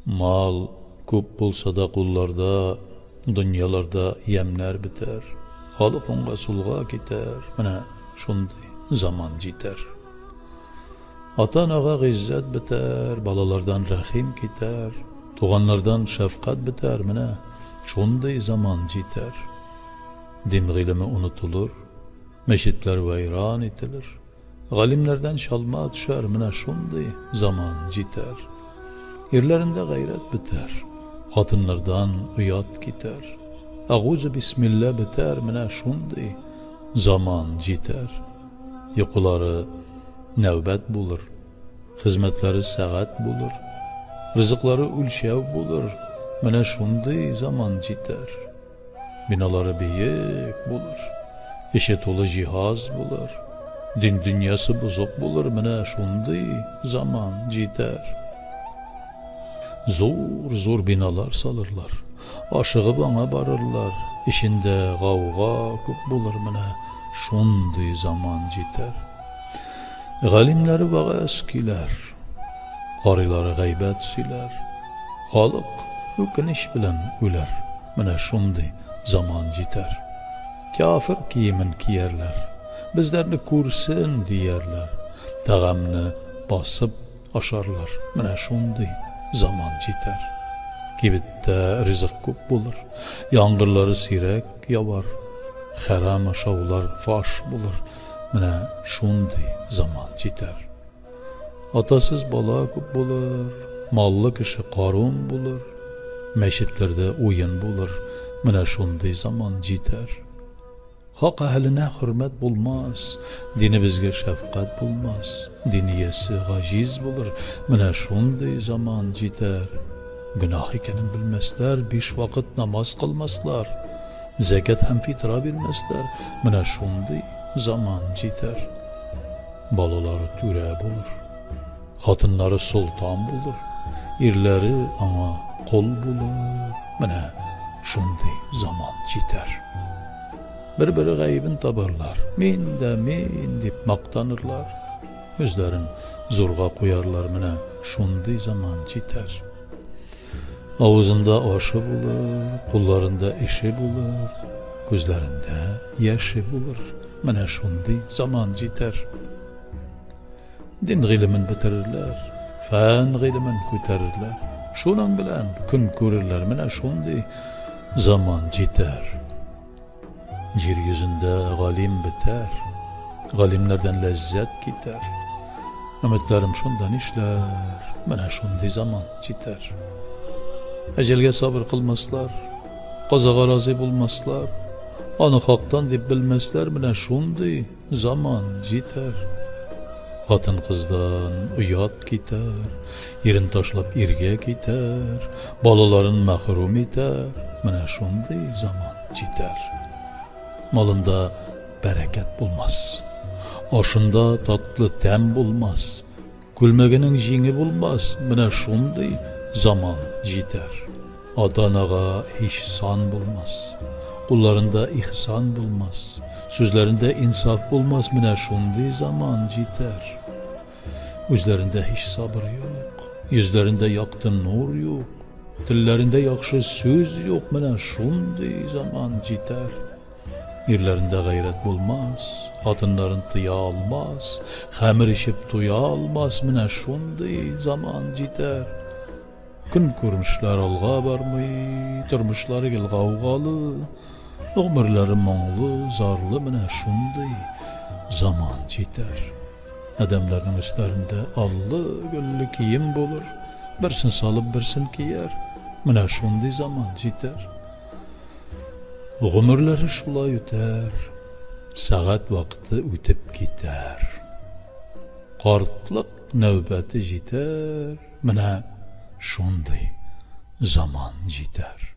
Mal ko'p bo'lsa-da qo'llarda, dunyolarda yemlar bitar. Xalq unga sulg'a ketar, mana shunday zaman jetar. Ota-onaga izzat bitar, balalardan rahim ketar, tug'anlardan shafqat bitar, mana shunday zaman jetar. Din ilmi unutulur, meşitler vayron etilir. Galimlerden şalma düşer, mana shunday zaman jetar. Yerlerinde gayret biter, xotinlardan uyat ketar. Ağuzu bismillah biter, mana shunday zaman jetar. Yuqulari navbat bulur, hizmetleri saat bulur, rızıkları ülşev bulur, mana shunday zaman jetar. Binaları büyük bulur, işi tolu cihaz bulur, din dünyası bozuk bulur, mana shunday zaman jetar. Zor binalar salırlar, aşığı bana barırlar, işinde gavga köp bulur, mana shunday zaman jetar. Galimleri bağa eskiler, qariları gaybet siler, xalq ökiniş bilen öler, mana shunday zaman jetar. Kafir kiyimin kiyerler, bizlerini kursin diyerler, tağamni basıp aşarlar, mana shunday zaman jetar. Kibitde rızık köp bulur, yağmurları sirek yavar, haram aşavlar faş bulur, mana shunday zaman jetar. Atasız bala köp bulur, mallı kişi qarun bulur, meşitlerde oyun bulur, mana shunday zaman jetar. Hak ehline hürmet bulmaz, dini bizge şefkat bulmaz, diniyesi gaciz bulur, mana shunday zaman jetar. Günah ekenin bilmezler, 5 vakit namaz kılmazlar, zekat hem fitra bilmezler, mana shunday zaman jetar. Balaları türe bulur, xotinları sultan bulur, erleri ana kol bulur, mana shunday zaman jetar. Bir-biri gaybin tabarlar, men deb maqtanırlar, özlerin zorga koyarlar, mana shunday zaman jetar. Ağzında aşı bulur, kullarında işi bulur, gözlerinde yaşı bulur, mana shunday zaman jetar. Din ilmin bitirirler, fen ilmin ko'tarirlar, şunun bilen kun ko'rirlar, mana shunday zaman jetar. Yeryüzünde galim biter, galimlerden lezzet gider. Ümitlerim şundan işler, mana shunday zaman jetar. Ecelge sabır kılmazlar, qazaga razı bulmazlar, onu haktan deb bilmezler, mana shunday zaman jetar. Xotin qizdan uyat ketar, yerin tashlab erga ketar, bolaların mahrum etar, mana shunday zaman jetar. Malında bereket bulmaz, aşında tatlı tem bulmaz, gülmeginin jingi bulmaz, mana shunday zaman jetar. Ata-onaga ihsan bulmaz, kullarında ihsan bulmaz, sözlerinde insaf bulmaz, mana shunday zaman jetar. Özlerinde hiç sabır yok, yüzlerinde yaktın nur yok, dillerinde yakşı söz yok, mana shunday zaman jetar. Yerlerinde gayret bulmaz, hatınların tıya almaz, xamir işip tuya almaz, mana shunday zaman jetar. Kun ko'rmishlar alğa barmay, turmushlari g'avg'oli, umrlari mo'ngli, zarli, mana shunday zaman jetar. Adamlarning üstlerinde allı güllü kiyim bulur, birsin salıp birsin kiyer, mana shunday zaman jetar. Umrlari shulay o'tar, saat vaqti o'tib ketar, qortliq navbati jetar, mana shunday zaman jetar.